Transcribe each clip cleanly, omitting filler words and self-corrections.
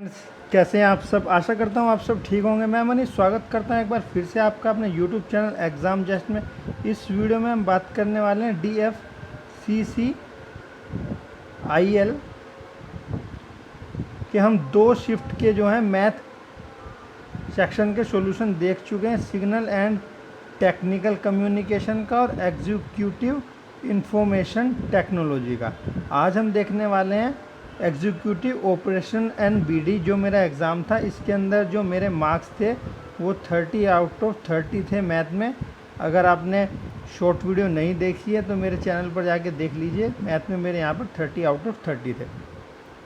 Friends, कैसे हैं आप सब। आशा करता हूं आप सब ठीक होंगे। मैं मनीष स्वागत करता हूं एक बार फिर से आपका अपने यूट्यूब चैनल एग्ज़ाम जस्ट में। इस वीडियो में हम बात करने वाले हैं DFCCIL के हम 2 शिफ्ट के जो हैं मैथ सेक्शन के सॉल्यूशन देख चुके हैं, सिग्नल एंड टेक्निकल कम्युनिकेशन का और एग्जीक्यूटिव इंफॉर्मेशन टेक्नोलॉजी का। आज हम देखने वाले हैं एग्जीक्यूटिव ऑपरेशन एंड BD। जो मेरा एग्ज़ाम था इसके अंदर जो मेरे मार्क्स थे वो 30 आउट ऑफ 30 थे मैथ में। अगर आपने शॉर्ट वीडियो नहीं देखी है तो मेरे चैनल पर जाके देख लीजिए। मैथ में मेरे यहाँ पर 30 आउट ऑफ 30 थे।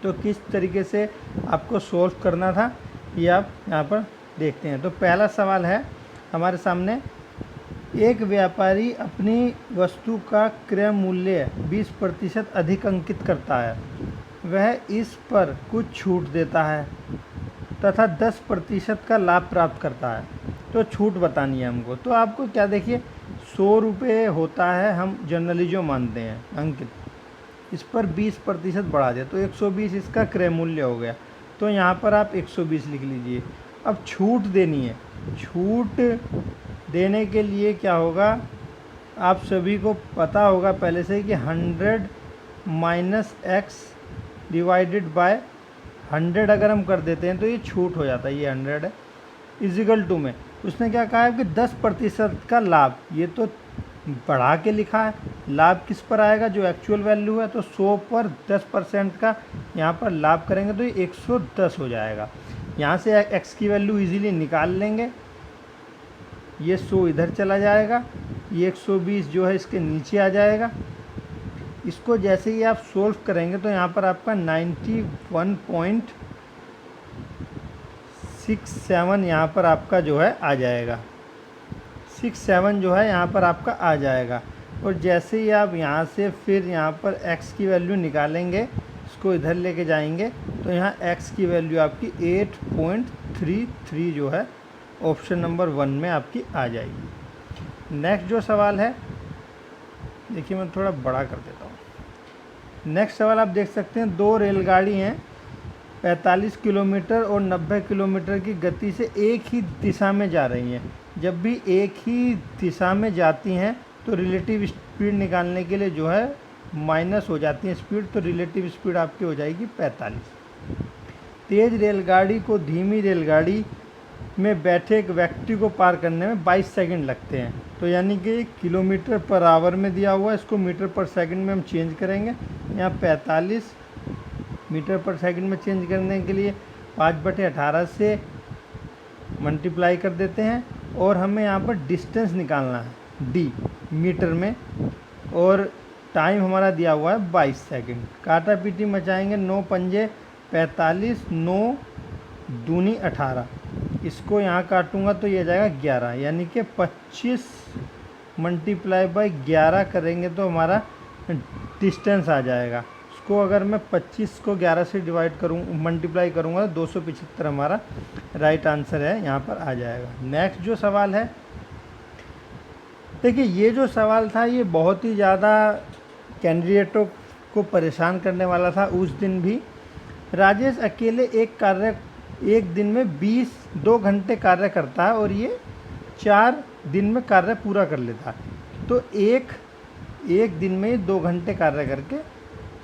तो किस तरीके से आपको सोल्व करना था ये आप यहाँ पर देखते हैं। तो पहला सवाल है हमारे सामने, एक व्यापारी अपनी वस्तु का क्रय मूल्य 20% अधिक अंकित करता है। वह इस पर कुछ छूट देता है तथा 10% का लाभ प्राप्त करता है। तो छूट बतानी है हमको। तो आपको क्या देखिए, 100 रुपये होता है, हम जनरली जो मानते हैं अंकित, इस पर 20% बढ़ा दिया तो 120 इसका क्रय मूल्य हो गया। तो यहाँ पर आप 120 लिख लीजिए। अब छूट देनी है। छूट देने के लिए क्या होगा, आप सभी को पता होगा पहले से कि 100 माइनस x डिवाइडेड बाय 100 अगर हम कर देते हैं तो ये छूट हो जाता है। ये 100 है इजिकल टू में उसने क्या कहा है कि 10% का लाभ। ये तो बढ़ा के लिखा है, लाभ किस पर आएगा, जो एक्चुअल वैल्यू है। तो 100 पर 10% का यहाँ पर लाभ करेंगे तो ये 110 हो जाएगा। यहाँ से x की वैल्यू इजीली निकाल लेंगे। ये 100 इधर चला जाएगा, ये 120 जो है इसके नीचे आ जाएगा। इसको जैसे ही आप सोल्व करेंगे तो यहाँ पर आपका 91.67 यहाँ पर आपका जो है आ जाएगा। 67 जो है यहाँ पर आपका आ जाएगा। और जैसे ही आप यहाँ से फिर यहाँ पर x की वैल्यू निकालेंगे, इसको इधर लेके जाएंगे तो यहाँ x की वैल्यू आपकी 8.33 जो है ऑप्शन नंबर 1 में आपकी आ जाएगी। नेक्स्ट जो सवाल है, देखिए मैं थोड़ा बड़ा कर देता हूँ। नेक्स्ट सवाल आप देख सकते हैं, 2 रेलगाड़ी हैं, 45 किलोमीटर और 90 किलोमीटर की गति से एक ही दिशा में जा रही हैं। जब भी एक ही दिशा में जाती हैं तो रिलेटिव स्पीड निकालने के लिए जो है माइनस हो जाती है स्पीड। तो रिलेटिव स्पीड आपकी हो जाएगी 45। तेज़ रेलगाड़ी को धीमी रेलगाड़ी में बैठे एक व्यक्ति को पार करने में 22 सेकंड लगते हैं। तो यानी कि किलोमीटर पर आवर में दिया हुआ है, इसको मीटर पर सेकंड में हम चेंज करेंगे। यहाँ 45 मीटर पर सेकंड में चेंज करने के लिए 5/18 से मल्टीप्लाई कर देते हैं। और हमें यहाँ पर डिस्टेंस निकालना है d मीटर में, और टाइम हमारा दिया हुआ है 22 सेकंड। काटा पीटी मचाएंगे, 9 पंजे 45, 9 दूनी 18। इसको यहाँ काटूंगा तो ये जाएगा 11, यानी कि 25 मल्टीप्लाई बाई 11 करेंगे तो हमारा डिस्टेंस आ जाएगा। इसको अगर मैं 25 को 11 से डिवाइड करूँ मल्टीप्लाई करूँगा तो 275 हमारा राइट आंसर है, यहाँ पर आ जाएगा। नेक्स्ट जो सवाल है, देखिए ये जो सवाल था ये बहुत ही ज़्यादा कैंडिडेटों को परेशान करने वाला था उस दिन भी। राजेश अकेले एक दिन में 2 घंटे कार्य करता है और ये 4 दिन में कार्य पूरा कर लेता है। तो एक दिन में 2 घंटे कार्य करके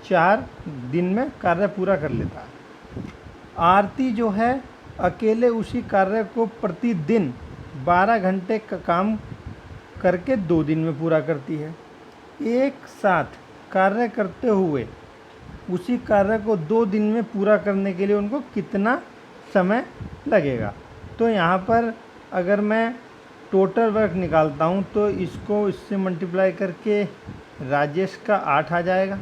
4 दिन में कार्य पूरा कर लेता है। आरती जो है अकेले उसी कार्य को प्रतिदिन 12 घंटे का काम करके 2 दिन में पूरा करती है। एक साथ कार्य करते हुए उसी कार्य को 2 दिन में पूरा करने के लिए उनको कितना समय लगेगा। तो यहाँ पर अगर मैं टोटल वर्क निकालता हूँ तो इसको इससे मल्टीप्लाई करके राजेश का 8 आ जाएगा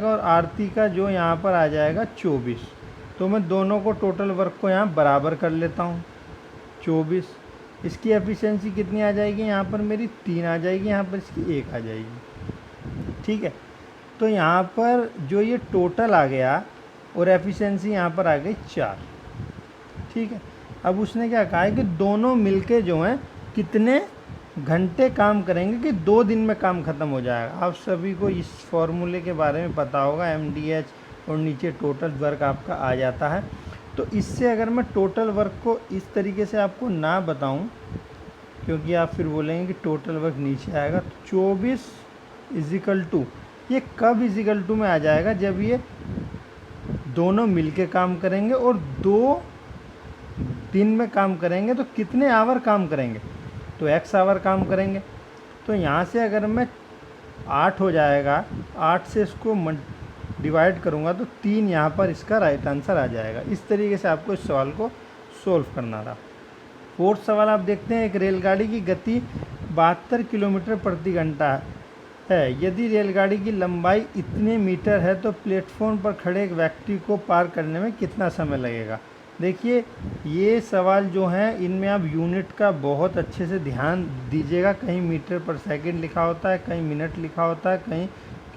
और आरती का जो यहाँ पर आ जाएगा 24। तो मैं दोनों को टोटल वर्क को यहाँ बराबर कर लेता हूँ 24। इसकी एफिशिएंसी कितनी आ जाएगी, यहाँ पर मेरी 3 आ जाएगी, यहाँ पर इसकी 1 आ जाएगी। ठीक है, तो यहाँ पर जो ये टोटल आ गया और एफिशिएंसी यहाँ पर आ गई 4। ठीक है, अब उसने क्या कहा है कि दोनों मिलके जो हैं कितने घंटे काम करेंगे कि 2 दिन में काम ख़त्म हो जाएगा। आप सभी को इस फॉर्मूले के बारे में पता होगा, MDH और नीचे टोटल वर्क आपका आ जाता है। तो इससे अगर मैं टोटल वर्क को इस तरीके से आपको ना बताऊं, क्योंकि आप फिर बोलेंगे कि टोटल वर्क नीचे आएगा, तो 24 इजिकल टू, ये कब इजिकल टू में आ जाएगा, जब ये दोनों मिलके काम करेंगे और 2 दिन में काम करेंगे। तो कितने आवर काम करेंगे, तो x आवर काम करेंगे। तो यहाँ से अगर मैं 8 हो जाएगा, 8 से इसको डिवाइड करूँगा तो 3 यहाँ पर इसका राइट आंसर आ जाएगा। इस तरीके से आपको इस सवाल को सोल्व करना था। 4th सवाल आप देखते हैं, एक रेलगाड़ी की गति 72 किलोमीटर प्रति घंटा है। यदि रेलगाड़ी की लंबाई इतने मीटर है तो प्लेटफॉर्म पर खड़े एक व्यक्ति को पार करने में कितना समय लगेगा। देखिए ये सवाल जो हैं इनमें आप यूनिट का बहुत अच्छे से ध्यान दीजिएगा। कहीं मीटर पर सेकंड लिखा होता है, कहीं मिनट लिखा होता है, कहीं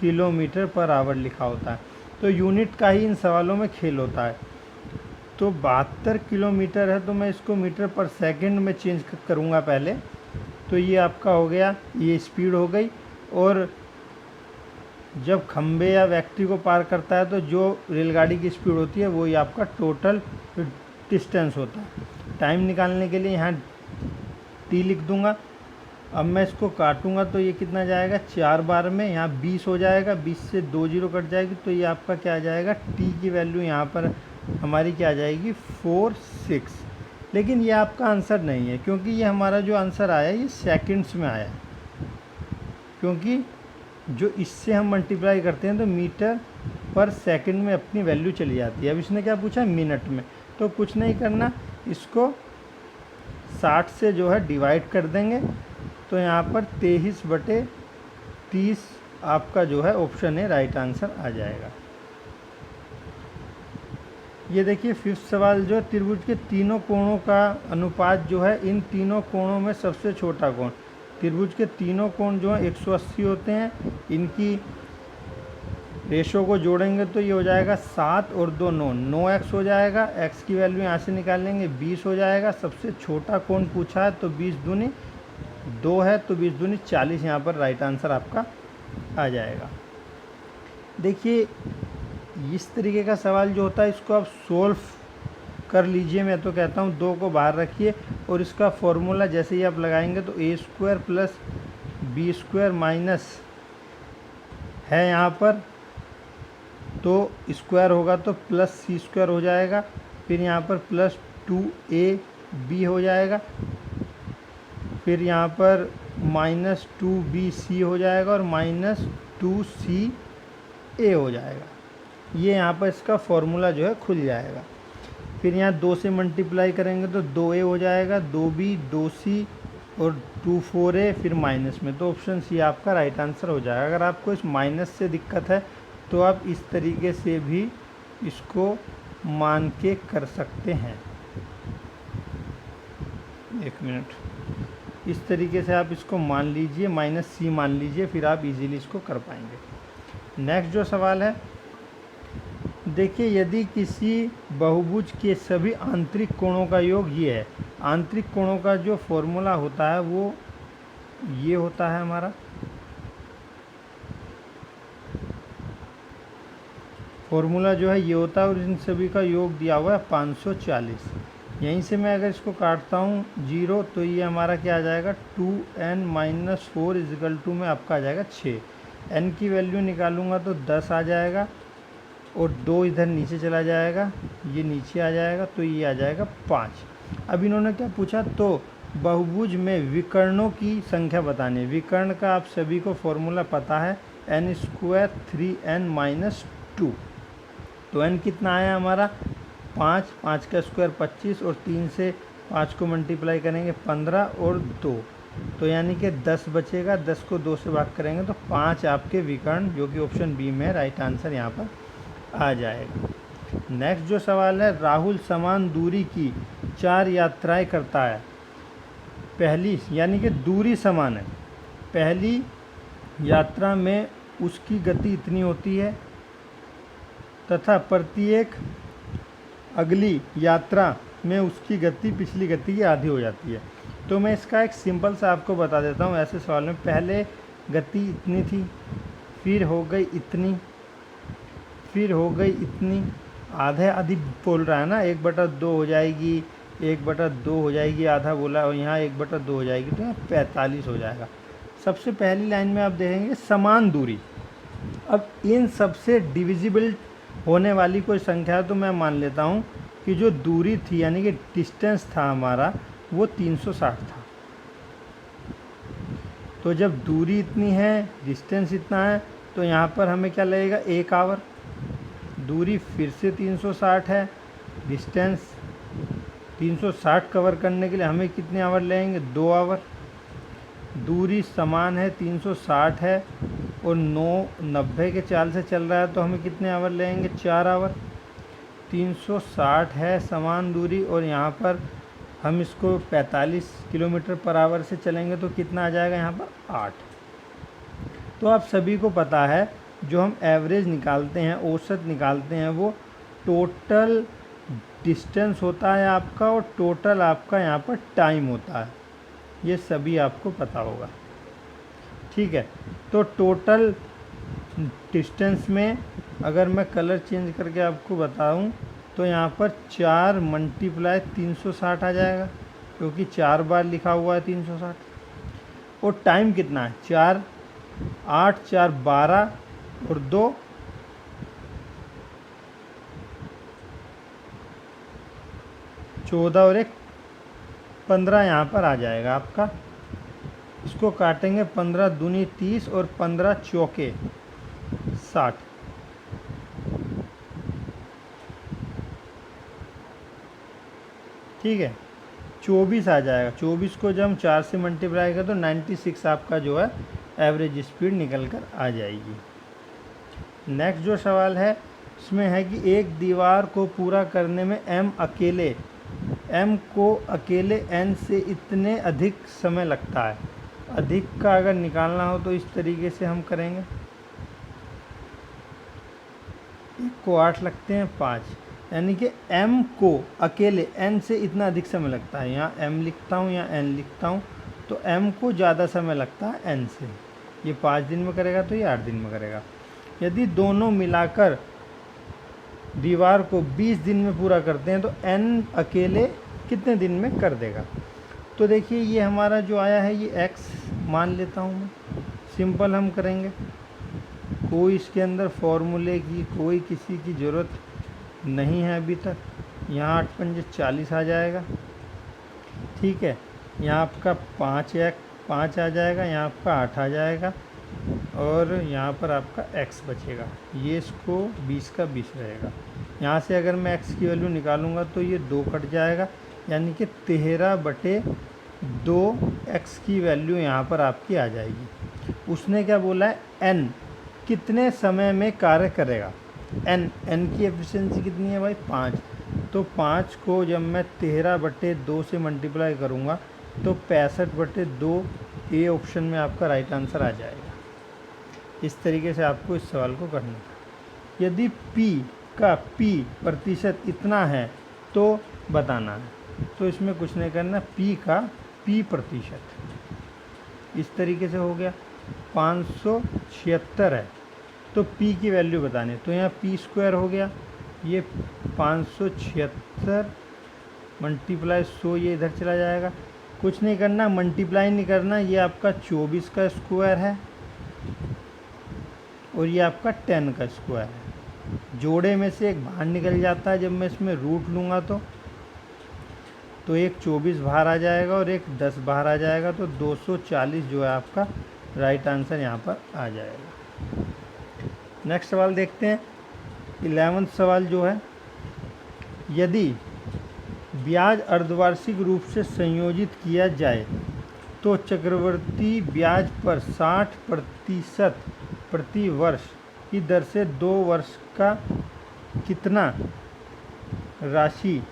किलोमीटर पर आवर लिखा होता है। तो यूनिट का ही इन सवालों में खेल होता है। तो 72 किलोमीटर है तो मैं इसको मीटर पर सेकंड में चेंज करूँगा पहले। तो ये आपका हो गया, ये स्पीड हो गई। और जब खंबे या व्यक्ति को पार करता है तो जो रेलगाड़ी की स्पीड होती है वही आपका टोटल डिस्टेंस होता है। टाइम निकालने के लिए यहाँ टी लिख दूंगा। अब मैं इसको काटूंगा तो ये कितना जाएगा, 4 बार में यहाँ 20 हो जाएगा, 20 से 2 जीरो कट जाएगी। तो ये आपका क्या आ जाएगा, टी की वैल्यू यहाँ पर हमारी क्या आ जाएगी, 46। लेकिन ये आपका आंसर नहीं है, क्योंकि ये हमारा जो आंसर आया ये सेकंड्स में आया, क्योंकि जो इससे हम मल्टीप्लाई करते हैं तो मीटर पर सेकंड में अपनी वैल्यू चली जाती है। अब इसने क्या पूछा, मिनट में। तो कुछ नहीं करना, इसको 60 से जो है डिवाइड कर देंगे। तो यहाँ पर 23/30 आपका जो है ऑप्शन है राइट आंसर आ जाएगा। ये देखिए 5th सवाल जो त्रिभुज के तीनों कोणों का अनुपात जो है, इन तीनों कोणों में सबसे छोटा कोण। त्रिभुज के तीनों कोण जो है 180 होते हैं। इनकी रेशो को जोड़ेंगे तो ये हो जाएगा 7 और 2 9, 9x हो जाएगा। x की वैल्यू यहाँ से निकालेंगे 20 हो जाएगा। सबसे छोटा कोण पूछा है तो 20 दूनी 2 है, तो 20 दूनी 40 यहाँ पर राइट आंसर आपका आ जाएगा। देखिए इस तरीके का सवाल जो होता है इसको आप सोल्व कर लीजिए। मैं तो कहता हूँ 2 को बाहर रखिए और इसका फॉर्मूला जैसे ही आप लगाएंगे तो a² प्लस b² माइनस है यहाँ पर, तो स्क्वायर होगा तो प्लस c² हो जाएगा। फिर यहाँ पर प्लस 2ab हो जाएगा। फिर यहाँ पर माइनस 2bc हो जाएगा और माइनस 2ca हो जाएगा। ये यहाँ पर इसका फॉर्मूला जो है खुल जाएगा। फिर यहाँ 2 से मल्टीप्लाई करेंगे तो 2a हो जाएगा, 2b 2c और 2 4a, फिर माइनस में, तो ऑप्शन सी आपका राइट आंसर हो जाएगा। अगर आपको इस माइनस से दिक्कत है तो आप इस तरीके से भी इसको मान के कर सकते हैं। 1 मिनट, इस तरीके से आप इसको मान लीजिए, -c मान लीजिए, फिर आप इजीली इसको कर पाएंगे। नेक्स्ट जो सवाल है, देखिए यदि किसी बहुभुज के सभी आंतरिक कोणों का योग ये है। आंतरिक कोणों का जो फॉर्मूला होता है वो ये होता है हमारा। फॉर्मूला जो है ये होता है और इन सभी का योग दिया हुआ है 540। यहीं से मैं अगर इसको काटता हूँ 0 तो ये हमारा क्या आ जाएगा, 2n - 4 = में आपका आ जाएगा 6। n की वैल्यू निकालूंगा तो 10 आ जाएगा और 2 इधर नीचे चला जाएगा, ये नीचे आ जाएगा, तो ये आ जाएगा 5। अब इन्होंने क्या पूछा, तो बहुभुज में विकर्णों की संख्या बतानी है। विकर्ण का आप सभी को फॉर्मूला पता है, n² 3n - 2। तो n कितना आया हमारा 5, 5 का स्क्वायर 25 और 3 से 5 को मल्टीप्लाई करेंगे 15 और 2, तो यानी कि 10 बचेगा। 10 को 2 से भाग करेंगे तो 5 आपके विकर्ण, जो कि ऑप्शन बी में राइट आंसर यहाँ पर आ जाएगा। नेक्स्ट जो सवाल है, राहुल समान दूरी की 4 यात्राएं करता है। पहली यानी कि दूरी समान है, पहली यात्रा में उसकी गति इतनी होती है तथा प्रत्येक अगली यात्रा में उसकी गति पिछली गति की आधी हो जाती है। तो मैं इसका एक सिंपल सा आपको बता देता हूँ। ऐसे सवाल में पहले गति इतनी थी, फिर हो गई इतनी, फिर हो गई इतनी, आधे आधी बोल रहा है ना, 1/2 हो जाएगी, 1/2 हो जाएगी, आधा बोला, और यहाँ 1/2 हो जाएगी, तो यहाँ 45 हो जाएगा। सबसे पहली लाइन में आप देखेंगे समान दूरी। अब इन सबसे डिविजिबल होने वाली कोई संख्या तो मैं मान लेता हूँ कि जो दूरी थी यानी कि डिस्टेंस था हमारा वो 360 था। तो जब दूरी इतनी है, डिस्टेंस इतना है, तो यहाँ पर हमें क्या लगेगा, 1 आवर। दूरी फिर से 360 है, डिस्टेंस 360 कवर करने के लिए हमें कितने आवर लगेंगे, 2 आवर। दूरी समान है, 360 है और 990 के चाल से चल रहा है, तो हमें कितने आवर लगेंगे, 4 आवर। 360 है समान दूरी, और यहाँ पर हम इसको 45 किलोमीटर पर आवर से चलेंगे तो कितना आ जाएगा, यहाँ पर 8। तो आप सभी को पता है जो हम एवरेज निकालते हैं, औसत निकालते हैं, वो टोटल डिस्टेंस होता है आपका और टोटल आपका यहाँ पर टाइम होता है। ये सभी आपको पता होगा, ठीक है। तो टोटल डिस्टेंस में अगर मैं कलर चेंज करके आपको बताऊं तो यहाँ पर 4 × 360 आ जाएगा, क्योंकि 4 बार लिखा हुआ है 360। और टाइम कितना है, 4 8 4 12 और 2 14 और 1 15 यहाँ पर आ जाएगा आपका। इसको काटेंगे, 15 दूनी 30 और 15 चौके 60। ठीक है, 24 आ जाएगा। 24 को जब हम 4 से मल्टीप्लाई करें तो 96 आपका जो है एवरेज स्पीड निकल कर आ जाएगी। नेक्स्ट जो सवाल है इसमें है कि एक दीवार को पूरा करने में M को अकेले N से इतने अधिक समय लगता है। अधिक का अगर निकालना हो तो इस तरीके से हम करेंगे, 1 को 8 लगते हैं 5, यानी कि M को अकेले N से इतना अधिक समय लगता है। यहाँ M लिखता हूँ, यहाँ N लिखता हूँ, तो M को ज़्यादा समय लगता है N से। ये 5 दिन में करेगा तो ये 8 दिन में करेगा। यदि दोनों मिलाकर दीवार को 20 दिन में पूरा करते हैं तो N अकेले कितने दिन में कर देगा। तो देखिए ये हमारा जो आया है ये X मान लेता हूँ मैं। सिंपल हम करेंगे, कोई इसके अंदर फॉर्मूले की कोई किसी की ज़रूरत नहीं है अभी तक। यहाँ 8 पंजे 40 आ जाएगा, ठीक है। यहाँ आपका 5 आ जाएगा, यहाँ आपका 8 आ जाएगा और यहाँ पर आपका x बचेगा। ये इसको 20 का 20 रहेगा। यहाँ से अगर मैं x की वैल्यू निकालूंगा तो ये 2 कट जाएगा, यानी कि 13/2 x की वैल्यू यहाँ पर आपकी आ जाएगी। उसने क्या बोला है, n कितने समय में कार्य करेगा। n की एफिशिएंसी कितनी है भाई, 5। तो 5 को जब मैं 13/2 से मल्टीप्लाई करूँगा तो 65/2 ए ऑप्शन में आपका राइट आंसर आ जाएगा। इस तरीके से आपको इस सवाल को करना है। यदि p का p% इतना है तो बताना है। तो इसमें कुछ नहीं करना, p का p%। इस तरीके से हो गया। 576 है तो p की वैल्यू बतानी है, तो यहाँ p² हो गया। ये 576 × 100, ये इधर चला जाएगा। कुछ नहीं करना, मल्टीप्लाई नहीं करना। ये आपका 24 का स्क्वायर है और ये आपका 10 का स्क्वायर है। जोड़े में से एक बाहर निकल जाता है जब मैं इसमें रूट लूँगा तो एक 24 बाहर आ जाएगा और एक 10 बाहर आ जाएगा, तो 240 जो है आपका राइट आंसर यहाँ पर आ जाएगा। नेक्स्ट सवाल देखते हैं। 11वां सवाल जो है, यदि ब्याज अर्धवार्षिक रूप से संयोजित किया जाए तो चक्रवृद्धि ब्याज पर 60% प्रति वर्ष की दर से 2 वर्ष का कितना राशि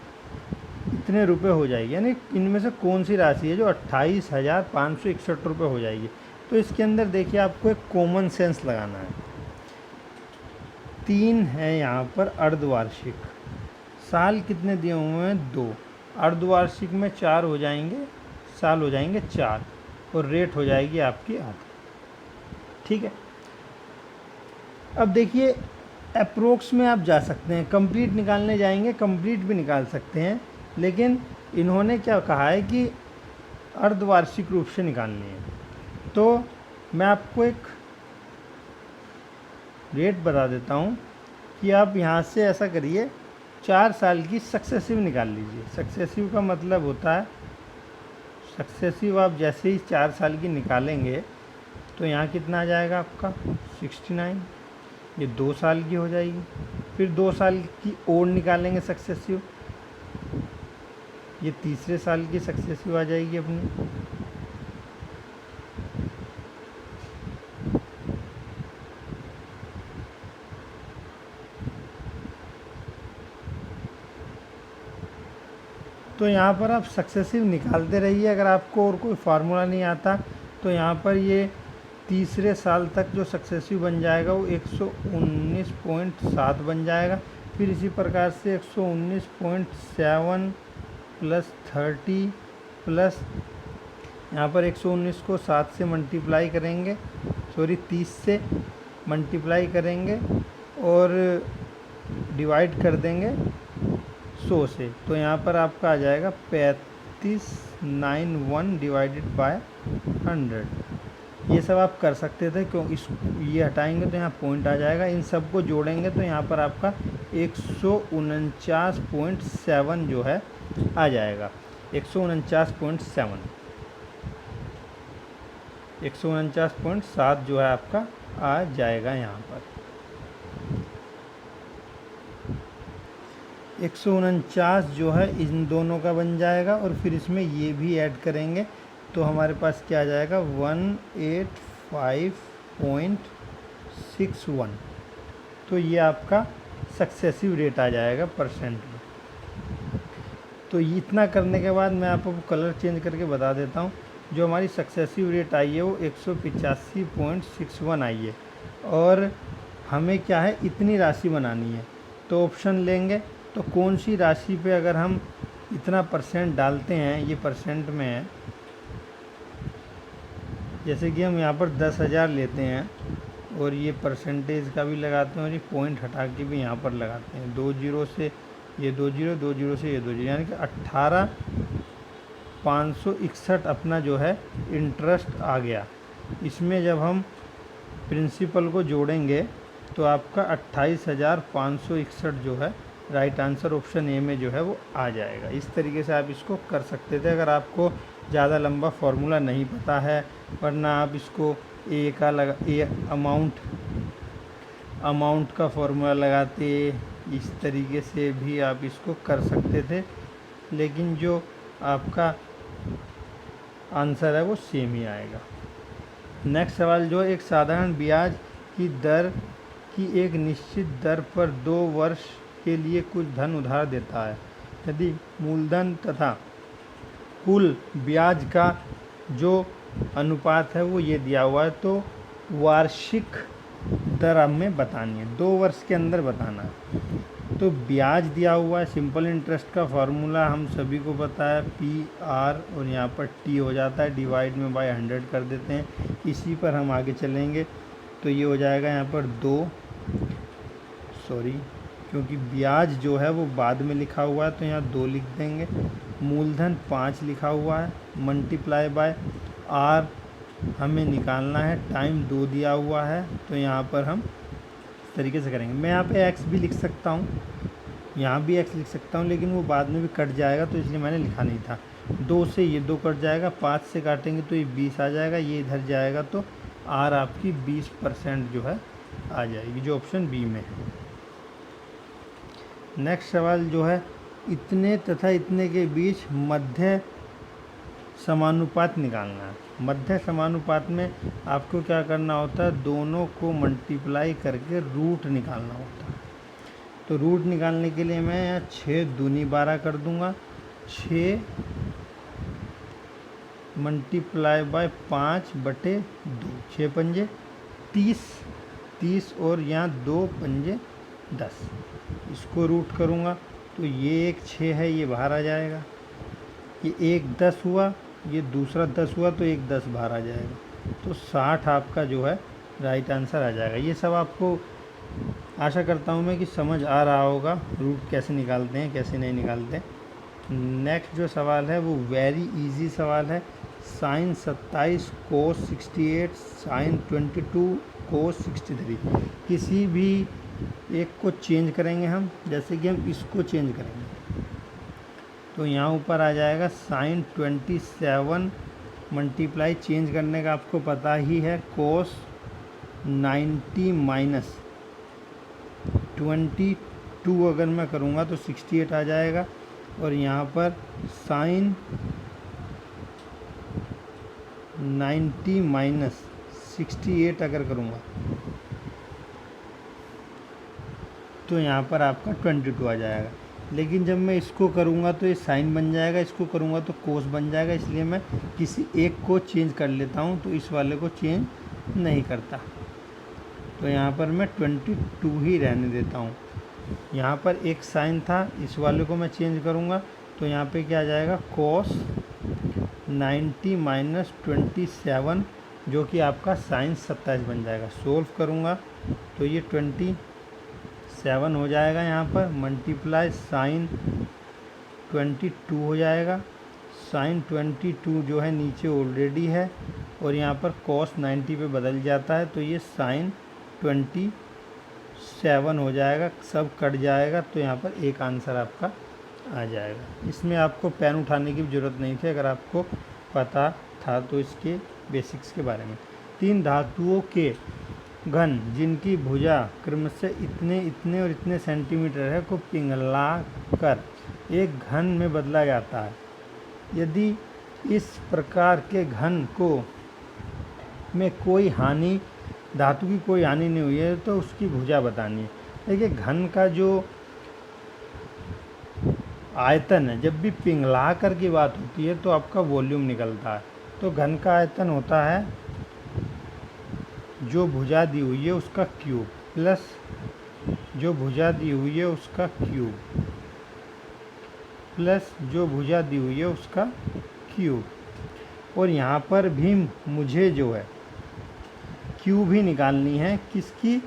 इतने रुपए हो जाएगी। यानी इनमें से कौन सी राशि है जो 28,561 रुपये हो जाएगी। तो इसके अंदर देखिए आपको एक कॉमन सेंस लगाना है। 3 है यहाँ पर अर्धवार्षिक, साल कितने दिए हुए हैं, 2। अर्धवार्षिक में 4 हो जाएंगे, साल हो जाएंगे 4 और रेट हो जाएगी आपकी 8, ठीक है। अब देखिए अप्रोक्स में आप जा सकते हैं, कंप्लीट निकालने जाएंगे कंप्लीट भी निकाल सकते हैं, लेकिन इन्होंने क्या कहा है कि अर्धवार्षिक रूप से निकालनी है। तो मैं आपको एक रेट बता देता हूँ कि आप यहाँ से ऐसा करिए, 4 साल की सक्सेसिव निकाल लीजिए। सक्सेसिव का मतलब होता है, सक्सेसिव आप जैसे ही 4 साल की निकालेंगे तो यहाँ कितना आ जाएगा आपका 69, ये 2 साल की हो जाएगी। फिर 2 साल की और निकालेंगे सक्सेसिव, ये तीसरे साल की सक्सेसिव आ जाएगी अपनी। तो यहाँ पर आप सक्सेसिव निकालते रहिए। अगर आपको और कोई फार्मूला नहीं आता तो यहाँ पर ये तीसरे साल तक जो सक्सेसिव बन जाएगा वो 119.7 बन जाएगा। फिर इसी प्रकार से 119.7 प्लस 30 प्लस यहाँ पर 119 को 7 से मल्टीप्लाई करेंगे, 30 से मल्टीप्लाई करेंगे और डिवाइड कर देंगे 100 से, तो यहाँ पर आपका आ जाएगा 3591 डिवाइडेड बाय 100। ये सब आप कर सकते थे, क्यों ये हटाएंगे तो यहाँ पॉइंट आ जाएगा। इन सब को जोड़ेंगे तो यहाँ पर आपका 149.7 जो है आ जाएगा। 149.7 जो है आपका आ जाएगा। यहाँ पर 149 जो है इन दोनों का बन जाएगा और फिर इसमें ये भी ऐड करेंगे तो हमारे पास क्या आ जाएगा 185.61। तो ये आपका सक्सेसिव रेट आ जाएगा परसेंट में। तो इतना करने के बाद मैं आपको कलर चेंज करके बता देता हूँ। जो हमारी सक्सेसिव रेट आई है वो 185.61 आई है और हमें क्या है इतनी राशि बनानी है। तो ऑप्शन लेंगे तो कौन सी राशि पे अगर हम इतना परसेंट डालते हैं, ये परसेंट में है, जैसे कि हम यहाँ पर 10,000 लेते हैं और ये परसेंटेज का भी लगाते हैं और ये पॉइंट हटा के भी यहाँ पर लगाते हैं। 2 जीरो से ये 2 जीरो, 2 जीरो से ये 2 जीरो, यानी कि 18,561 अपना जो है इंटरेस्ट आ गया। इसमें जब हम प्रिंसिपल को जोड़ेंगे तो आपका 28,561 जो है राइट आंसर ऑप्शन ए में जो है वो आ जाएगा। इस तरीके से आप इसको कर सकते थे अगर आपको ज़्यादा लंबा फार्मूला नहीं पता है, वरना आप इसको ए का अमाउंट का फार्मूला लगाते, इस तरीके से भी आप इसको कर सकते थे, लेकिन जो आपका आंसर है वो सेम ही आएगा। नेक्स्ट सवाल जो एक साधारण ब्याज की दर की एक निश्चित दर पर 2 वर्ष के लिए कुछ धन उधार देता है। यदि मूलधन तथा कुल ब्याज का जो अनुपात है वो ये दिया हुआ है, तो वार्षिक दर हमें बतानी है, 2 वर्ष के अंदर बताना है। तो ब्याज दिया हुआ है, सिंपल इंटरेस्ट का फार्मूला हम सभी को पता है, PR और यहाँ पर T हो जाता है, डिवाइड में बाय 100 कर देते हैं। इसी पर हम आगे चलेंगे तो ये हो जाएगा यहाँ पर क्योंकि ब्याज जो है वो बाद में लिखा हुआ है तो यहाँ 2 लिख देंगे। मूलधन 5 लिखा हुआ है, मल्टीप्लाई बाय R हमें निकालना है, टाइम 2 दिया हुआ है, तो यहाँ पर हम इस तरीके से करेंगे। मैं यहाँ पे x भी लिख सकता हूँ, यहाँ भी x लिख सकता हूँ, लेकिन वो बाद में भी कट जाएगा तो इसलिए मैंने लिखा नहीं था। 2 से ये 2 कट जाएगा, 5 से काटेंगे तो ये 20 आ जाएगा, ये इधर जाएगा तो R आपकी 20% जो है आ जाएगी, जो ऑप्शन बी में है। नेक्स्ट सवाल जो है इतने तथा इतने के बीच मध्य समानुपात निकालना है। मध्य समानुपात में आपको क्या करना होता है, दोनों को मल्टीप्लाई करके रूट निकालना होता है। तो रूट निकालने के लिए मैं यहाँ 6 दूनी 12 कर दूंगा, 6 मल्टीप्लाई बाय 5/2, 6 पंजे 30 और यहाँ 2 पंजे 10, इसको रूट करूँगा तो ये एक 6 है, ये बाहर आ जाएगा, ये एक 10 हुआ, ये दूसरा 10 हुआ तो एक 10 बाहर आ जाएगा, तो 60 आपका जो है राइट आंसर आ जाएगा। ये सब आपको आशा करता हूँ मैं कि समझ आ रहा होगा रूट कैसे निकालते हैं कैसे नहीं निकालते। नेक्स्ट जो सवाल है वो वेरी इजी सवाल है। साइन 27 कोस 68 साइन 22 कोस 63। किसी भी एक को चेंज करेंगे हम, जैसे कि हम इसको चेंज करेंगे तो यहाँ ऊपर आ जाएगा साइन 27 मल्टीप्लाई चेंज करने का आपको पता ही है कोस 90 माइनस 22 अगर मैं करूँगा तो 68 आ जाएगा। और यहाँ पर साइन 90 माइनस 68 अगर करूँगा तो यहाँ पर आपका 22 आ जाएगा। लेकिन जब मैं इसको करूँगा तो ये साइन बन जाएगा, इसको करूँगा तो कोस बन जाएगा, इसलिए मैं किसी एक को चेंज कर लेता हूँ, तो इस वाले को चेंज नहीं करता। तो यहाँ पर मैं 22 ही रहने देता हूँ। यहाँ पर एक साइन था, इस वाले को मैं चेंज करूँगा तो यहाँ पे क्या आ जाएगा कोस 90 माइनस 27 जो कि आपका साइन 27 बन जाएगा। सोल्व करूँगा तो ये 27 हो जाएगा, यहाँ पर मल्टीप्लाई साइन 22 हो जाएगा। साइन 22 जो है नीचे ऑलरेडी है और यहाँ पर कॉस 90 पे बदल जाता है तो ये साइन 27 हो जाएगा, सब कट जाएगा तो यहाँ पर एक आंसर आपका आ जाएगा। इसमें आपको पेन उठाने की ज़रूरत नहीं थी अगर आपको पता था तो इसके बेसिक्स के बारे में। 3 धातुओं के घन जिनकी भुजा क्रमशः इतने इतने और इतने सेंटीमीटर है को पिघला कर एक घन में बदला जाता है। यदि इस प्रकार के घन को में कोई हानि, धातु की कोई हानि नहीं हुई है तो उसकी भुजा बतानी है। देखिए घन का जो आयतन है, जब भी पिघला कर की बात होती है तो आपका वॉल्यूम निकलता है। तो घन का आयतन होता है जो भुजा दी हुई है उसका क्यूब प्लस जो भुजा दी हुई है उसका क्यूब प्लस जो भुजा दी हुई है उसका क्यूब। और यहाँ पर भी मुझे जो है क्यूब ही निकालनी है किसकी,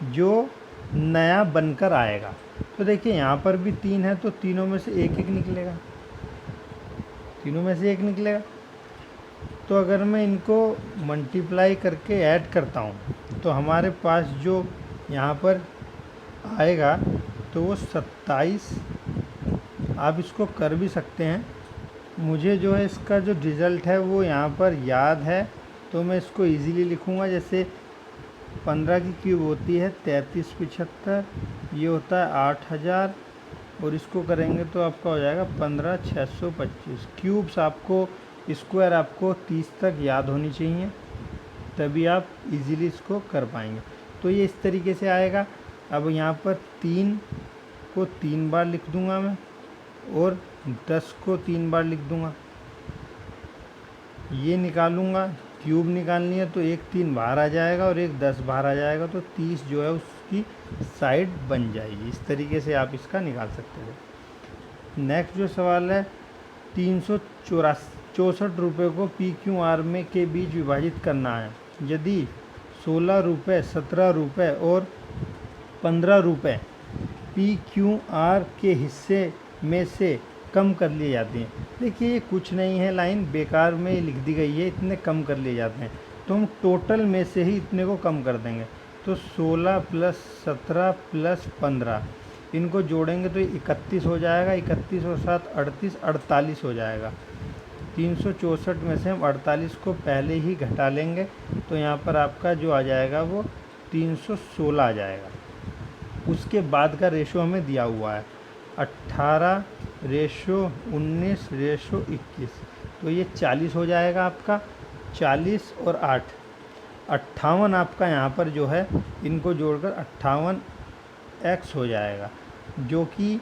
जो नया बनकर आएगा। तो देखिए यहाँ पर भी 3 है तो तीनों में से एक एक निकलेगा, तीनों में से एक निकलेगा। तो अगर मैं इनको मल्टीप्लाई करके ऐड करता हूँ तो हमारे पास जो यहाँ पर आएगा तो वो 27। आप इसको कर भी सकते हैं, मुझे जो है इसका जो रिज़ल्ट है वो यहाँ पर याद है तो मैं इसको इजीली लिखूँगा। जैसे 15 की क्यूब होती है 3375, ये होता है 8000 और इसको करेंगे तो आपका हो जाएगा 15625। क्यूब्स आपको स्क्वायर आपको 30 तक याद होनी चाहिए तभी आप इजीली इसको कर पाएंगे। तो ये इस तरीके से आएगा। अब यहाँ पर 3 को 3 बार लिख दूंगा मैं और 10 को 3 बार लिख दूंगा, ये निकालूंगा। क्यूब निकालनी है तो एक 3 बाहर आ जाएगा और एक 10 बाहर आ जाएगा तो 30 जो है उसकी साइड बन जाएगी। इस तरीके से आप इसका निकाल सकते हो। नेक्स्ट जो सवाल है 364 रुपये को PQR में के बीच विभाजित करना है। यदि 16 रुपये 17 रुपये और 15 रुपये PQR के हिस्से में से कम कर लिए जाते हैं। देखिए ये कुछ नहीं है, लाइन बेकार में लिख दी गई है, इतने कम कर लिए जाते हैं तो हम टोटल में से ही इतने को कम कर देंगे। तो 16 प्लस 17 प्लस 15 इनको जोड़ेंगे तो 31 हो जाएगा, 31 और 7 38, 48 हो जाएगा। 364 में से हम 48 को पहले ही घटा लेंगे तो यहाँ पर आपका जो आ जाएगा वो 316 आ जाएगा। उसके बाद का रेशो हमें दिया हुआ है 18 रेशो 19 रेशो 21, तो ये 40 हो जाएगा आपका। 40 और 8 58 आपका यहाँ पर जो है इनको जोड़कर 58x हो जाएगा जो कि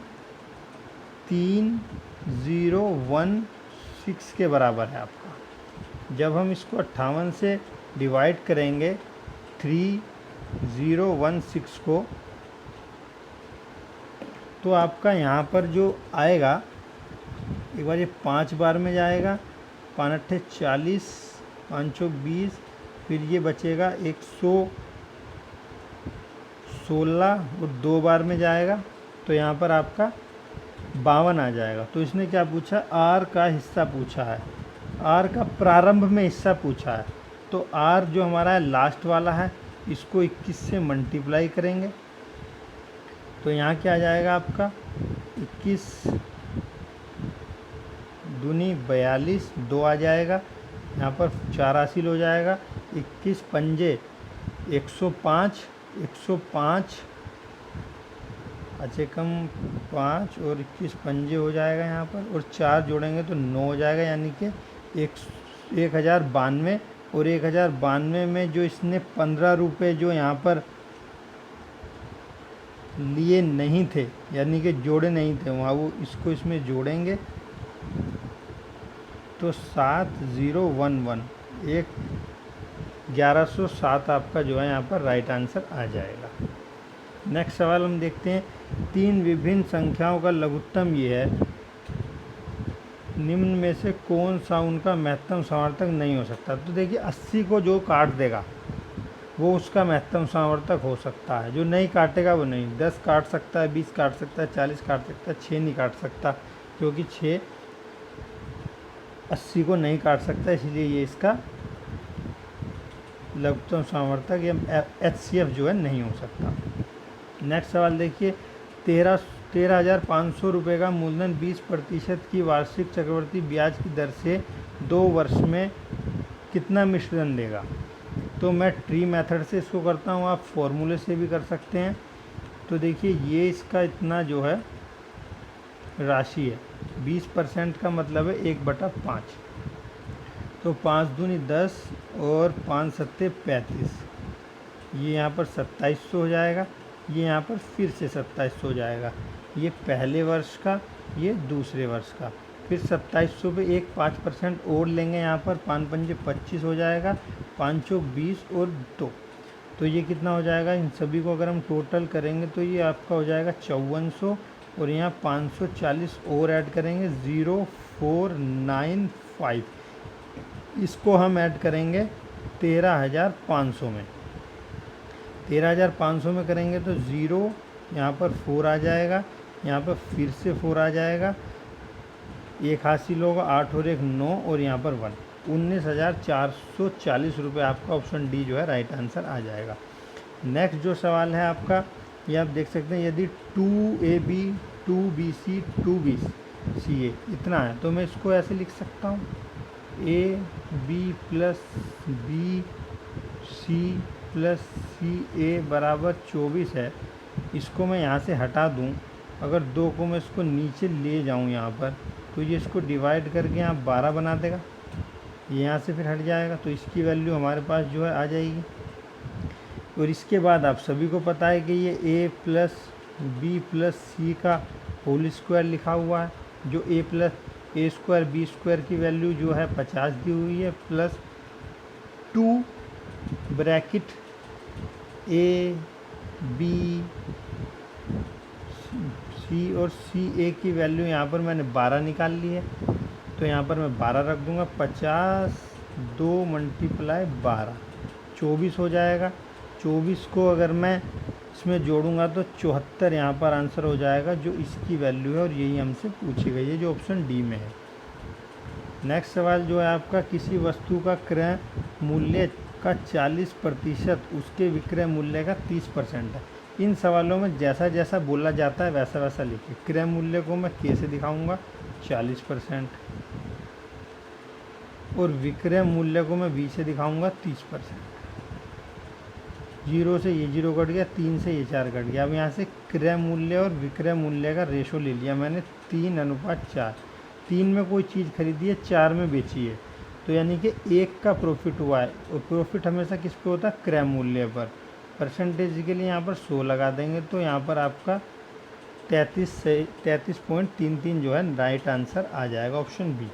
3016 के बराबर है आपका। जब हम इसको 58 से डिवाइड करेंगे 3016 को तो आपका यहाँ पर जो आएगा, एक बार ये 5 बार में जाएगा, 5 8 40, 520, फिर ये बचेगा 116 16 और 2 बार में जाएगा तो यहाँ पर आपका 52 आ जाएगा। तो इसने क्या पूछा, आर का हिस्सा पूछा है, आर का प्रारंभ में हिस्सा पूछा है। तो आर जो हमारा है लास्ट वाला है, इसको 21 से मल्टीप्लाई करेंगे तो यहाँ क्या आ जाएगा आपका 21 दूनी 42, 2 आ जाएगा, यहाँ पर 4 हासिल हो जाएगा। 21 पंजे 105, 105 अच्छे कम 5 और 21 पंजे हो जाएगा यहाँ पर, और 4 जोड़ेंगे तो 9 हो जाएगा, यानी कि 1092। और 1092 में जो इसने 15 रुपये जो यहाँ पर लिए नहीं थे, यानी कि जोड़े नहीं थे वहाँ, वो इसको इसमें जोड़ेंगे तो 7011 1107 आपका जो है यहाँ पर राइट आंसर आ जाएगा। नेक्स्ट सवाल हम देखते हैं, 3 विभिन्न संख्याओं का लघुत्तम ये है, निम्न में से कौन सा उनका महत्तम समावर्तक नहीं हो सकता। तो देखिए 80 को जो काट देगा वो उसका महत्तम समावर्तक हो सकता है, जो नहीं काटेगा वो नहीं। 10 काट सकता है, 20 काट सकता है, 40 काट सकता है, 6 नहीं काट सकता, क्योंकि 6 80 को नहीं काट सकता, इसलिए ये इसका लघुत्तम समावर्तक या HCF जो है नहीं हो सकता। नेक्स्ट सवाल देखिए, 13,500 रुपये का मूलधन 20% की वार्षिक चक्रवृद्धि ब्याज की दर से 2 वर्ष में कितना मिश्रण देगा। तो मैं ट्री मेथड से इसको करता हूँ, आप फॉर्मूले से भी कर सकते हैं। तो देखिए ये इसका इतना जो है राशि है, 20% का मतलब है 1/5, तो 5 दूनी 10 और 5 सत्ते 35, ये यहाँ पर 2700 हो जाएगा, ये यहाँ पर फिर से 2700 हो जाएगा, ये पहले वर्ष का, ये दूसरे वर्ष का। फिर 2700 पे एक 5% और लेंगे, यहाँ पर 5 पंजे 25 हो जाएगा, 5 चौक 20 और 2, तो ये कितना हो जाएगा। इन सभी को अगर हम टोटल करेंगे तो ये आपका हो जाएगा 5400, और यहाँ 540 और ऐड करेंगे 0495, इसको हम ऐड करेंगे 13,500 में। 13,500 में करेंगे तो 0 यहाँ पर 4 आ जाएगा, यहाँ पर फिर से 4 आ जाएगा, एक हासिल होगा, 8 और 1 9, और यहाँ पर 1, 19,440 रुपये आपका ऑप्शन डी जो है राइट आंसर आ जाएगा। नेक्स्ट जो सवाल है आपका, ये आप देख सकते हैं, यदि 2AB 2BC 2BCA इतना है तो मैं इसको ऐसे लिख सकता हूँ, AB + BC + CA बराबर 24 है। इसको मैं यहाँ से हटा दूँ, अगर 2 को मैं इसको नीचे ले जाऊँ यहाँ पर, तो ये इसको डिवाइड करके यहाँ 12 बना देगा, ये यहाँ से फिर हट जाएगा, तो इसकी वैल्यू हमारे पास जो है आ जाएगी। और इसके बाद आप सभी को पता है कि ये A + B + C का होल स्क्वायर लिखा हुआ है, जो A + A² B² की वैल्यू जो है 50 दी हुई है, plus 2 bracket A B C और CA की वैल्यू यहाँ पर मैंने 12 निकाल ली है, तो यहाँ पर मैं 12 रख दूँगा, 50 2 × 12 24 हो जाएगा। 24 को अगर मैं इसमें जोड़ूंगा तो 74 यहाँ पर आंसर हो जाएगा, जो इसकी वैल्यू है, और यही हमसे पूछी गई है, जो ऑप्शन डी में है। नेक्स्ट सवाल जो है आपका, किसी वस्तु का क्रय मूल्य का 40% उसके विक्रय मूल्य का 30% है। इन सवालों में जैसा जैसा बोला जाता है वैसा वैसा लिखिए। क्रय मूल्य को मैं कैसे दिखाऊंगा, 40%, और विक्रय मूल्य को मैं बी से दिखाऊंगा 30%। 0 से ये 0 कट गया, 3 से ये 4 कट गया। अब यहाँ से क्रय मूल्य और विक्रय मूल्य का रेशो ले लिया मैंने 3:4। 3 में कोई चीज़ खरीदी है, 4 में बेची है, तो यानी कि 1 का प्रॉफिट हुआ है, और प्रॉफिट हमेशा किस पे होता है, क्रय मूल्य पर। परसेंटेज के लिए यहाँ पर 100 लगा देंगे, तो यहाँ पर आपका 33.33 जो है राइट आंसर आ जाएगा, ऑप्शन बी।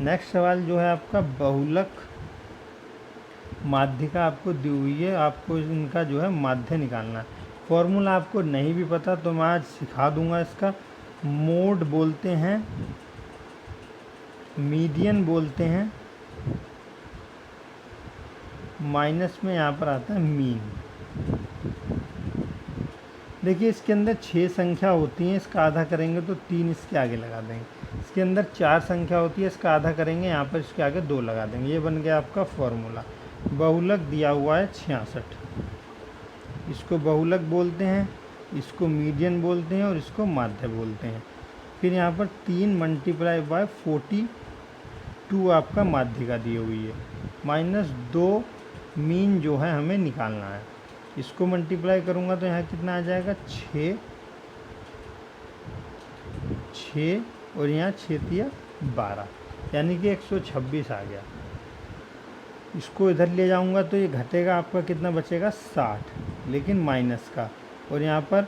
नेक्स्ट सवाल जो है आपका, बहुलक माध्यिका आपको दी हुई है, आपको इनका जो है माध्य निकालना है। फॉर्मूला आपको नहीं भी पता तो मैं आज सिखा दूंगा इसका। मोड बोलते हैं, मीडियन बोलते हैं, माइनस में यहाँ पर आता है मीन। देखिए इसके अंदर 6 संख्या होती हैं, इसका आधा करेंगे तो 3 इसके आगे लगा देंगे। इसके अंदर 4 संख्या होती है, इसका आधा करेंगे, यहाँ पर इसके आगे 2 लगा देंगे। ये बन गया आपका फॉर्मूला। बहुलक दिया हुआ है 66, इसको बहुलक बोलते हैं, इसको मीडियन बोलते हैं और इसको माध्य बोलते हैं। फिर यहाँ पर 3 मल्टीप्लाई बाय 42 आपका माध्यिका दी हुई है, -2 मीन जो है हमें निकालना है। इसको मल्टीप्लाई करूँगा तो यहाँ कितना आ जाएगा 6 और यहाँ 6 तिया 12, यानी कि 126 आ गया। इसको इधर ले जाऊँगा तो ये घटेगा, आपका कितना बचेगा 60, लेकिन माइनस का, और यहाँ पर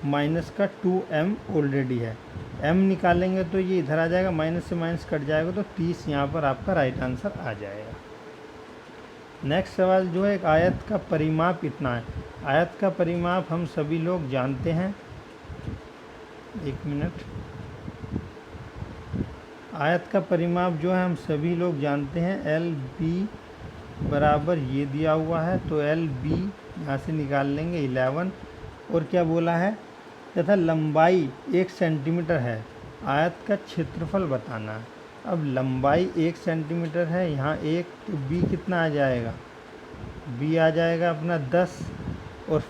माइनस का 2m ऑलरेडी है। m निकालेंगे तो ये इधर आ जाएगा, माइनस से माइनस कट जाएगा तो 30 यहाँ पर आपका राइट आंसर आ जाएगा। नेक्स्ट सवाल जो है, एक आयत का परिमाप इतना है। आयत का परिमाप हम सभी लोग जानते हैं, एक मिनट। आयत का परिमाप जो है हम सभी लोग जानते हैं, एल बी बराबर ये दिया हुआ है, तो एल बी यहाँ से निकाल लेंगे 11, और क्या बोला है, तथा लंबाई 1 सेंटीमीटर है, आयत का क्षेत्रफल बताना है। अब लंबाई 1 सेंटीमीटर है, यहाँ 1, तो बी कितना आ जाएगा, बी आ जाएगा अपना 10, और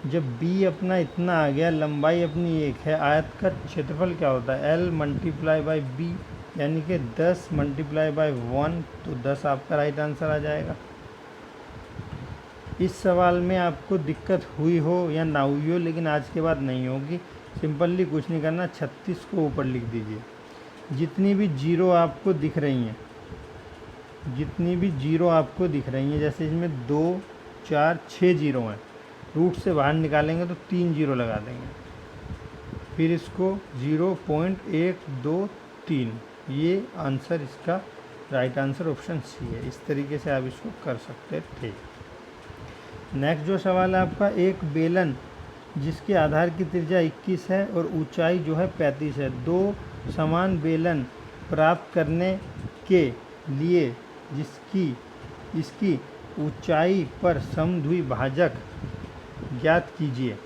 जब बी अपना इतना आ गया, लंबाई अपनी 1 है, आयत का क्षेत्रफल क्या होता है, एल मल्टीप्लाई बाई बी, यानी कि 10 मल्टीप्लाई बाई 1, तो 10 आपका राइट आंसर आ जाएगा। इस सवाल में आपको दिक्कत हुई हो या ना हुई हो, लेकिन आज के बाद नहीं होगी। सिंपली कुछ नहीं करना, 36 को ऊपर लिख दीजिए। जितनी भी जीरो आपको दिख रही हैं, जितनी भी जीरो आपको दिख रही हैं, जैसे इसमें 2 4 6 जीरो हैं, रूट से बाहर निकालेंगे तो 3 जीरो लगा देंगे, फिर इसको 0.123, ये आंसर इसका राइट आंसर ऑप्शन सी है। इस तरीके से आप इसको कर सकते थे। नेक्स्ट जो सवाल है आपका, एक बेलन जिसके आधार की त्रिज्या 21 है और ऊंचाई जो है 35 है, 2 समान बेलन प्राप्त करने के लिए इसकी ऊंचाई पर समद्विभाजक ज्ञात कीजिए,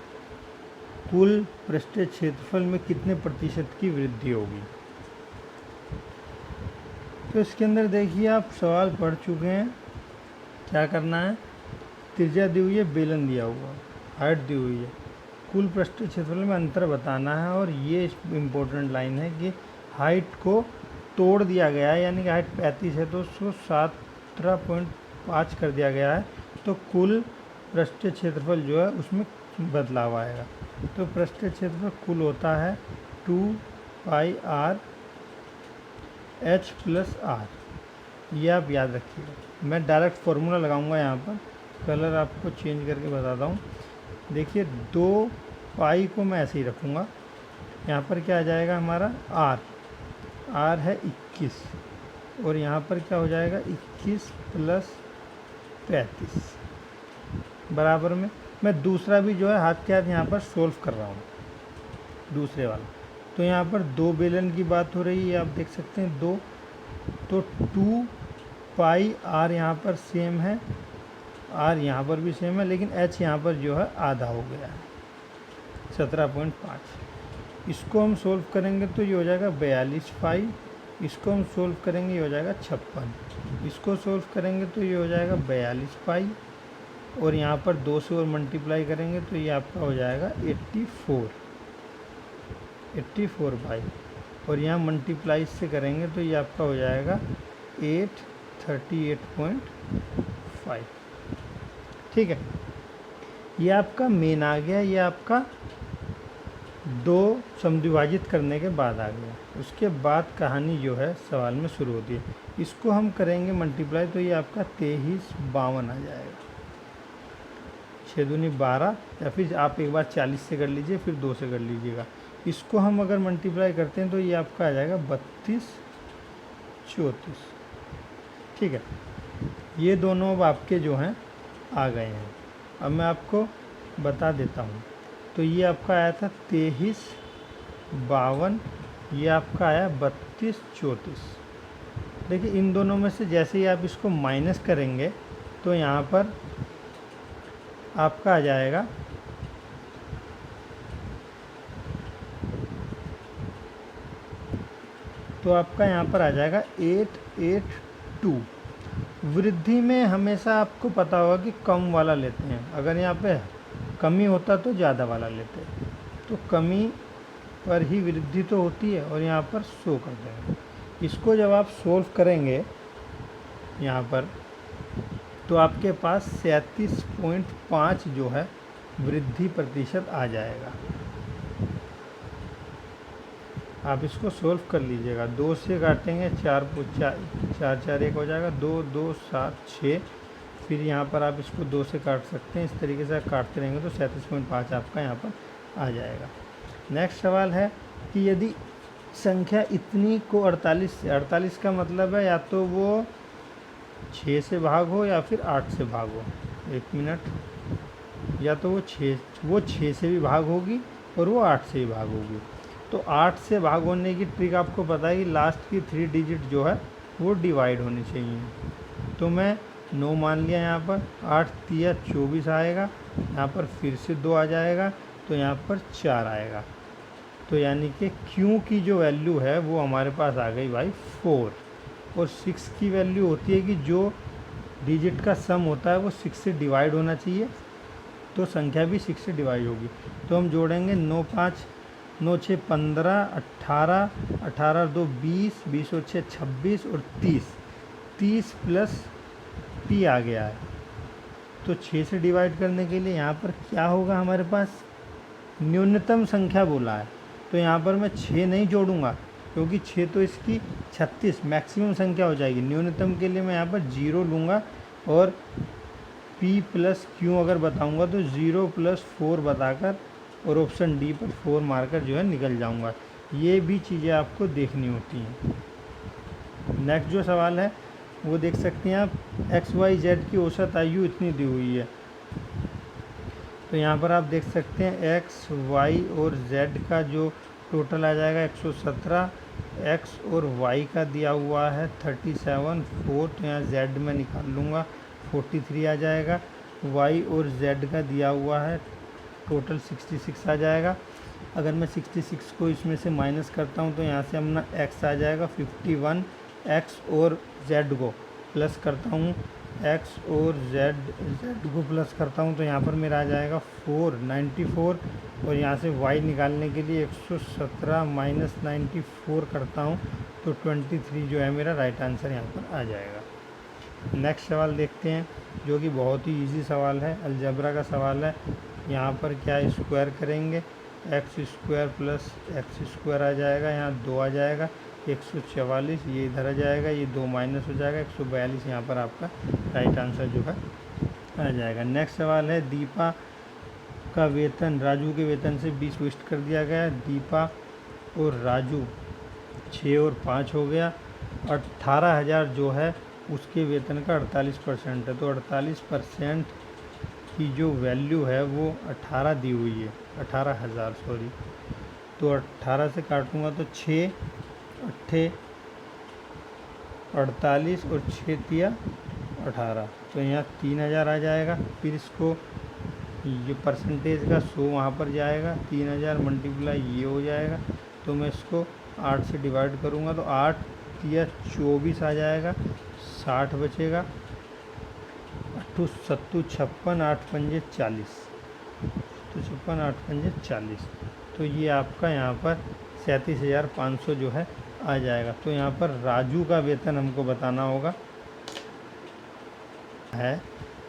कुल पृष्ठीय क्षेत्रफल में कितने प्रतिशत की वृद्धि होगी। तो इसके अंदर देखिए, आप सवाल पढ़ चुके हैं। क्या करना है, त्रिज्या दी हुई है, बेलन दिया हुआ, हाइट दी हुई है, कुल पृष्ठीय क्षेत्रफल में अंतर बताना है। और ये इम्पोर्टेंट लाइन है कि हाइट को तोड़ दिया गया है, यानी कि हाइट 35 है तो उसको 17.5 कर दिया गया है, तो कुल पृष्ठीय क्षेत्रफल जो है उसमें बदलाव आएगा। तो पृष्ठीय क्षेत्रफल कुल होता है 2πr h + r, ये आप याद रखिएगा। मैं डायरेक्ट फार्मूला लगाऊंगा यहाँ पर, कलर आपको चेंज करके बताता हूँ। देखिए 2 पाई को मैं ऐसे ही रखूँगा, यहाँ पर क्या आ जाएगा हमारा r है 21, और यहाँ पर क्या हो जाएगा 21 + 35 बराबर में। मैं दूसरा भी जो है हाथ के हाथ यहाँ पर सोल्व कर रहा हूँ, दूसरे वाला। तो यहाँ पर 2 बेलन की बात हो रही है, आप देख सकते हैं 2, तो 2πr यहाँ पर सेम है, r यहाँ पर भी सेम है, लेकिन h यहाँ पर जो है आधा हो गया है, 17.5। इसको हम सोल्व करेंगे तो ये हो जाएगा 42π, इसको हम सोल्व करेंगे ये हो जाएगा 56, इसको सोल्व करेंगे तो ये हो जाएगा 42π, और यहाँ पर 2 से और मल्टीप्लाई करेंगे तो ये आपका हो जाएगा 84π, और यहाँ मल्टीप्लाई से करेंगे तो ये आपका हो जाएगा 838.5। ठीक है, ये आपका मेन आ गया, ये आपका 2 समद्विभाजित करने के बाद आ गया। उसके बाद कहानी जो है सवाल में शुरू होती है। इसको हम करेंगे मल्टीप्लाई तो ये आपका 2352 आ जाएगा, 6 दूनी 12, या फिर आप एक बार 40 से कर लीजिए, फिर 2 से कर लीजिएगा। इसको हम अगर मल्टीप्लाई करते हैं तो ये आपका आ जाएगा 3234। ठीक है, ये दोनों अब आपके जो हैं आ गए हैं। अब मैं आपको बता देता हूँ, तो ये आपका आया था 2352, ये आपका आया 3234। देखिए इन दोनों में से जैसे ही आप इसको माइनस करेंगे तो यहाँ पर आपका आ जाएगा तो आपका यहाँ पर आ जाएगा 882। वृद्धि में हमेशा आपको पता होगा कि कम वाला लेते हैं, अगर यहाँ पे कमी होता तो ज़्यादा वाला लेते, तो कमी पर ही वृद्धि तो होती है और यहाँ पर शो कर देंगे। इसको जब आप सोल्व करेंगे यहाँ पर, तो आपके पास 37.5 जो है वृद्धि प्रतिशत आ जाएगा। आप इसको सोल्व कर लीजिएगा। 2 से काटेंगे, 4 4 1 हो जाएगा, 2 2 7 6। फिर यहाँ पर आप इसको 2 से काट सकते हैं। इस तरीके से काटते रहेंगे तो 37.5 आपका यहाँ पर आ जाएगा। नेक्स्ट सवाल है कि यदि संख्या इतनी को 48 से, 48 का मतलब है या तो वो 6 से भाग हो या फिर 8 से भाग हो। 1 मिनट, या तो वो 6 से भी भाग होगी और वो 8 से भी भाग होगी। तो 8 से भाग होने की ट्रिक आपको पता है कि लास्ट की 3 डिजिट जो है वो डिवाइड होनी चाहिए। तो मैं 9 मान लिया यहाँ पर, 8 तिया 24 आएगा, यहाँ पर फिर से 2 आ जाएगा, तो यहाँ पर 4 आएगा। तो यानी कि Q की जो वैल्यू है वो हमारे पास आ गई भाई 4। और 6 की वैल्यू होती है कि जो डिजिट का सम होता है वो 6 से डिवाइड होना चाहिए, तो संख्या भी 6 से डिवाइड होगी। तो हम जोड़ेंगे 9 5 9 6 15, 18 18 2 20, 20 और 6 26 और 30 प्लस P आ गया है। तो 6 से डिवाइड करने के लिए यहाँ पर क्या होगा, हमारे पास न्यूनतम संख्या बोला है, तो यहाँ पर मैं 6 नहीं जोड़ूंगा क्योंकि 6 तो इसकी 36 मैक्सिमम संख्या हो जाएगी। न्यूनतम के लिए मैं यहाँ पर 0 लूँगा और P प्लस Q अगर बताऊँगा तो 0 प्लस 4 बताकर और ऑप्शन डी पर 4 मारकर जो है निकल जाऊँगा। ये भी चीज़ें आपको देखनी होती हैं। नेक्स्ट जो सवाल है वो देख सकते हैं आप, XYZ की औसत आयु इतनी दी हुई है। तो यहाँ पर आप देख सकते हैं X, Y और Z का जो टोटल आ जाएगा 117, X और Y का दिया हुआ है 37 4, तो यहाँ Z में निकाल लूँगा 43 आ जाएगा। Y और Z का दिया हुआ है टोटल 66 आ जाएगा। अगर मैं 66 को इसमें से माइनस करता हूँ तो यहाँ से अपना X आ जाएगा 51, X और Z को प्लस करता हूँ, X और Z को प्लस करता हूँ तो यहाँ पर मेरा आ जाएगा 94। और यहाँ से Y निकालने के लिए 117 माइनस 94 करता हूँ तो 23 जो है मेरा राइट आंसर यहाँ पर आ जाएगा। नेक्स्ट सवाल देखते हैं जो कि बहुत ही इजी सवाल है, अलजेब्रा का सवाल है। यहाँ पर क्या स्क्वायर करेंगे, x square plus x square आ जाएगा, यहाँ 2 आ जाएगा, 144 ये इधर आ जाएगा, ये 2 माइनस हो जाएगा, 142 यहाँ पर आपका राइट आंसर जो है आ जाएगा। नेक्स्ट सवाल है, दीपा का वेतन राजू के वेतन से 20 ट्विस्ट कर दिया गया। दीपा और राजू 6 और 5 हो गया, 18,000 जो है उसके वेतन का 48% है। तो 48% की जो वैल्यू है वो 18 दी हुई है, 18,000 सॉरी। तो 18 से काटूंगा तो 6 8 48 और 6 तिया 18, तो यहाँ 3,000 आ जाएगा। फिर इसको ये परसेंटेज का 100 वहाँ पर जाएगा, 3,000 मल्टीप्लाई ये हो जाएगा। तो मैं इसको 8 से डिवाइड करूँगा तो 8 तिया 24 आ जाएगा, 60 बचेगा, 8 7 56 8 पंजे 40, तो 56 8 पंजे 40। तो ये आपका यहाँ पर 37,500 जो है आ जाएगा। तो यहाँ पर राजू का वेतन हमको बताना होगा है,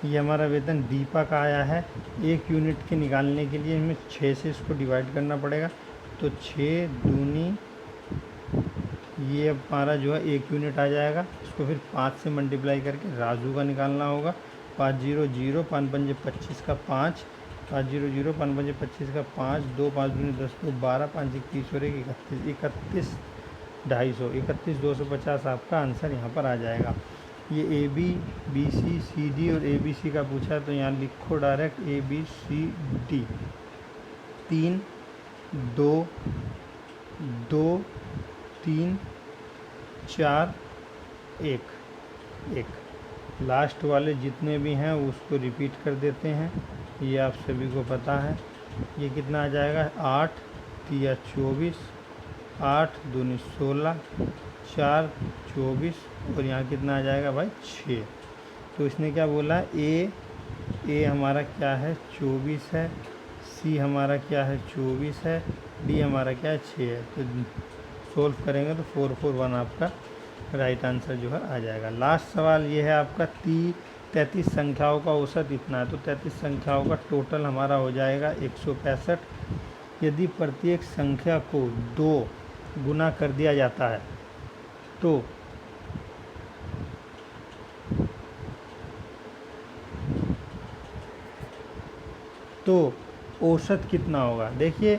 ये हमारा वेतन दीपा का आया है। 1 यूनिट के निकालने के लिए हमें 6 से इसको डिवाइड करना पड़ेगा। तो 6 दूनी ये हमारा जो है 1 यूनिट आ जाएगा। इसको फिर 5 से मल्टीप्लाई करके राजू का निकालना होगा। 5 0 0 5 पंजे 25 का 5, 5 0 0 5 पंजे 25 का 5, 2 5 दूनी 10 2 12 5 31 और 31 31 250, 31 250 आपका आंसर यहाँ पर आ जाएगा। ये A B B C C D और ए बी सी का पूछा है तो यहाँ लिखो direct A B C D. 3 2 2 3 4 1 1। Last वाले जितने भी हैं उसको रिपीट कर देते हैं, ये आप सभी को पता है। ये कितना आ जाएगा, 8 तिया 24, 8 दूनी 16, 4 24 और यहाँ कितना आ जाएगा भाई 6। तो इसने क्या बोला ए हमारा क्या है 24 है, सी हमारा क्या है 24 है, डी हमारा क्या है 6 है। तो सोल्व करेंगे तो 441 आपका राइट आंसर जो है आ जाएगा। लास्ट सवाल ये है आपका 33 संख्याओं का औसत इतना है। तो 33 संख्याओं का टोटल हमारा हो जाएगा 165। यदि प्रत्येक संख्या को 2 गुना कर दिया जाता है तो औसत कितना होगा। देखिए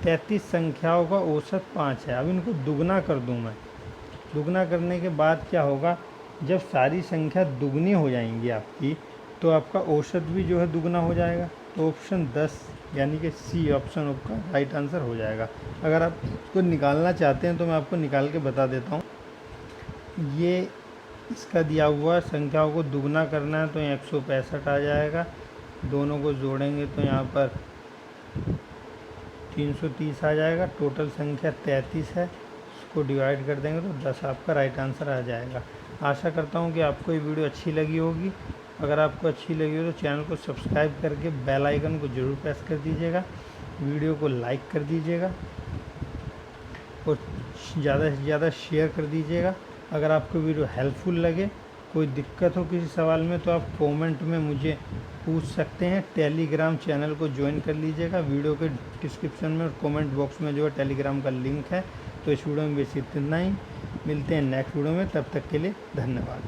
33 संख्याओं का औसत 5 है। अब इनको दुगना कर दूं मैं। दुगना करने के बाद क्या होगा, जब सारी संख्या दुगनी हो जाएंगी आपकी तो आपका औसत भी जो है दुगना हो जाएगा। तो ऑप्शन 10 यानी कि सी ऑप्शन आपका राइट आंसर हो जाएगा। अगर आप इसको निकालना चाहते हैं तो मैं आपको निकाल के बता देता हूँ। ये इसका दिया हुआ संख्याओं को दुगना करना है तो यहाँ 165 आ जाएगा। दोनों को जोड़ेंगे तो यहाँ पर 330 आ जाएगा। टोटल संख्या 33 है, उसको डिवाइड कर देंगे तो 10 आपका राइट आंसर आ जाएगा। आशा करता हूँ कि आपको ये वीडियो अच्छी लगी होगी। अगर आपको अच्छी लगी हो तो चैनल को सब्सक्राइब करके बेल आइकन को ज़रूर प्रेस कर दीजिएगा, वीडियो को लाइक कर दीजिएगा और ज़्यादा से ज़्यादा शेयर कर दीजिएगा। अगर आपको वीडियो हेल्पफुल लगे, कोई दिक्कत हो किसी सवाल में तो आप कमेंट में मुझे पूछ सकते हैं। टेलीग्राम चैनल को ज्वाइन कर लीजिएगा। वीडियो के डिस्क्रिप्शन में और कमेंट बॉक्स में जो है टेलीग्राम का लिंक है। तो इस वीडियो में बस इतना ही, मिलते हैं नेक्स्ट वीडियो में, तब तक के लिए धन्यवाद।